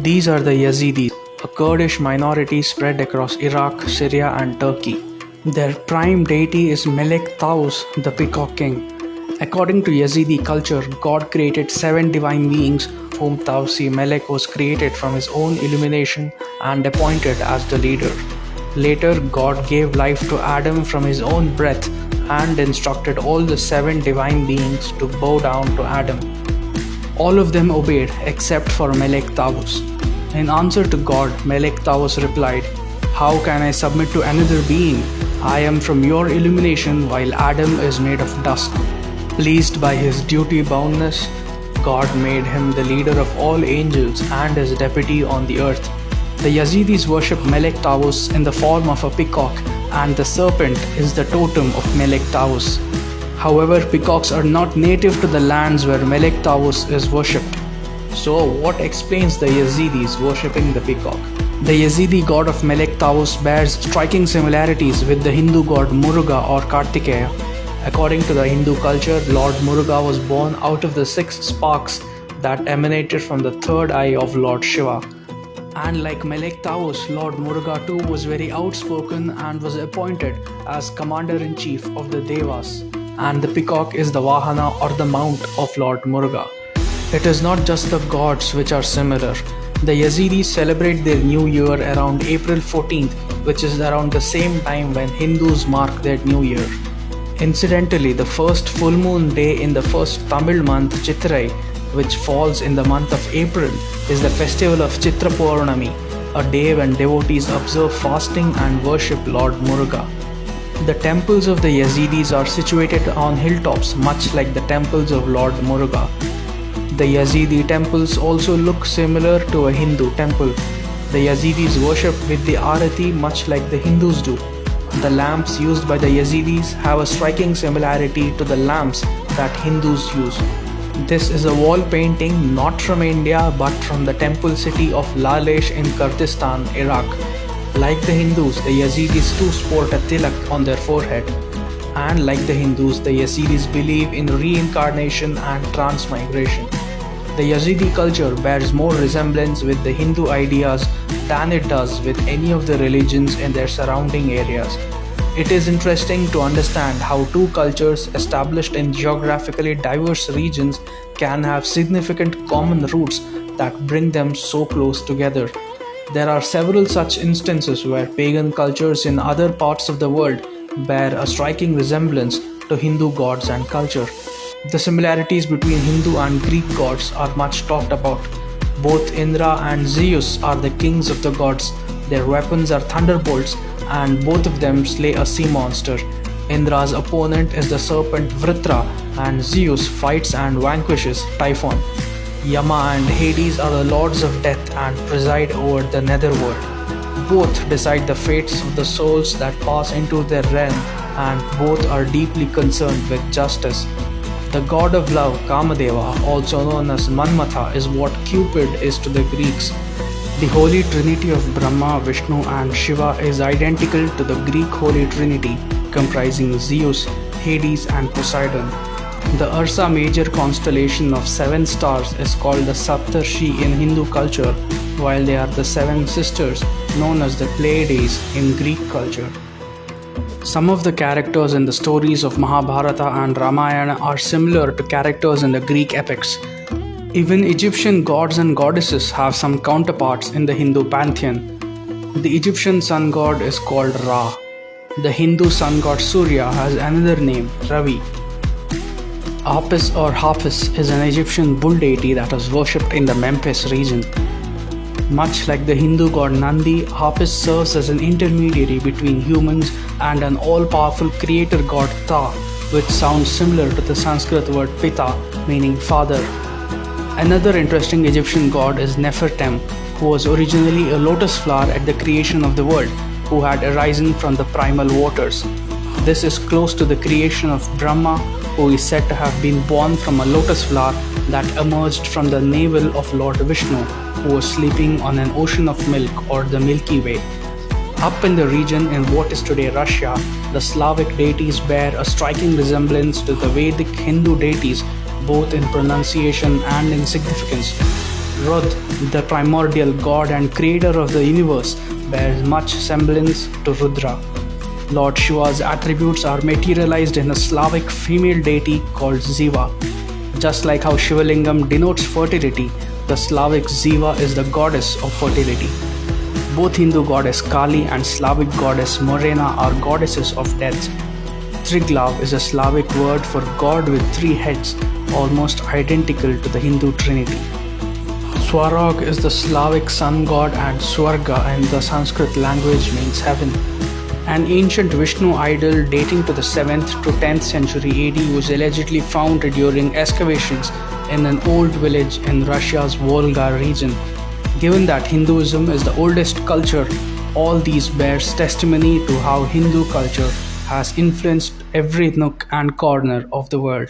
These are the Yazidis, a Kurdish minority spread across Iraq, Syria, and Turkey. Their prime deity is Melek Taus, the Peacock King. According to Yazidi culture, God created 7 divine beings, whom Tausi Melek was created from his own illumination and appointed as the leader. Later, God gave life to Adam from his own breath and instructed all the 7 divine beings to bow down to Adam. All of them obeyed except for Melek Taus. In answer to God, Melek Taus replied, "How can I submit to another being? I am from your illumination while Adam is made of dust." Pleased by his duty boundness, God made him the leader of all angels and his deputy on the earth. The Yazidis worship Melek Taus in the form of a peacock, and the serpent is the totem of Melek Taus. However, peacocks are not native to the lands where Melek Taus is worshipped. So, what explains the Yazidis worshipping the peacock? The Yazidi god of Melek Taus bears striking similarities with the Hindu god Muruga or Kartikeya. According to the Hindu culture, Lord Muruga was born out of the 6 sparks that emanated from the third eye of Lord Shiva. And like Melek Taus, Lord Muruga too was very outspoken and was appointed as commander-in-chief of the Devas. And the peacock is the Vahana or the mount of Lord Muruga. It is not just the gods which are similar. The Yazidis celebrate their new year around April 14th, which is around the same time when Hindus mark their new year. Incidentally, the first full moon day in the first Tamil month, Chitrai, which falls in the month of April, is the festival of Chitra Purnami, a day when devotees observe fasting and worship Lord Muruga. The temples of the Yazidis are situated on hilltops, much like the temples of Lord Muruga. The Yazidi temples also look similar to a Hindu temple. The Yazidis worship with the Arati much like the Hindus do. The lamps used by the Yazidis have a striking similarity to the lamps that Hindus use. This is a wall painting not from India but from the temple city of Lalesh in Kurdistan, Iraq. Like the Hindus, the Yazidis too sport a tilak on their forehead. And like the Hindus, the Yazidis believe in reincarnation and transmigration. The Yazidi culture bears more resemblance with the Hindu ideas than it does with any of the religions in their surrounding areas. It is interesting to understand how two cultures established in geographically diverse regions can have significant common roots that bring them so close together. There are several such instances where pagan cultures in other parts of the world bear a striking resemblance to Hindu gods and culture. The similarities between Hindu and Greek gods are much talked about. Both Indra and Zeus are the kings of the gods. Their weapons are thunderbolts, and both of them slay a sea monster. Indra's opponent is the serpent Vritra, and Zeus fights and vanquishes Typhon. Yama and Hades are the lords of death and preside over the netherworld. Both decide the fates of the souls that pass into their realm, and both are deeply concerned with justice. The god of love, Kamadeva, also known as Manmatha, is what Cupid is to the Greeks. The Holy Trinity of Brahma, Vishnu and Shiva is identical to the Greek Holy Trinity, comprising Zeus, Hades and Poseidon. The Ursa Major constellation of 7 stars is called the Saptarshi in Hindu culture, while they are the 7 sisters known as the Pleiades in Greek culture. Some of the characters in the stories of Mahabharata and Ramayana are similar to characters in the Greek epics. Even Egyptian gods and goddesses have some counterparts in the Hindu pantheon. The Egyptian sun god is called Ra. The Hindu sun god Surya has another name, Ravi. Apis or Hafiz is an Egyptian bull deity that is worshipped in the Memphis region. Much like the Hindu god Nandi, Hafiz serves as an intermediary between humans and an all-powerful creator god Ta, which sounds similar to the Sanskrit word Pita, meaning father. Another interesting Egyptian god is Nefertem, who was originally a lotus flower at the creation of the world, who had arisen from the primal waters. This is close to the creation of Brahma, who is said to have been born from a lotus flower that emerged from the navel of Lord Vishnu, who was sleeping on an ocean of milk or the Milky Way. Up in the region in what is today Russia, the Slavic deities bear a striking resemblance to the Vedic Hindu deities, both in pronunciation and in significance. Rud, the primordial god and creator of the universe, bears much semblance to Rudra. Lord Shiva's attributes are materialized in a Slavic female deity called Ziva. Just like how Shivalingam denotes fertility, the Slavic Ziva is the goddess of fertility. Both Hindu goddess Kali and Slavic goddess Morena are goddesses of death. Triglav is a Slavic word for god with three heads, almost identical to the Hindu trinity. Swarog is the Slavic sun god, and Swarga in the Sanskrit language means heaven. An ancient Vishnu idol dating to the 7th to 10th century AD was allegedly found during excavations in an old village in Russia's Volga region. Given that Hinduism is the oldest culture, all these bears testimony to how Hindu culture has influenced every nook and corner of the world.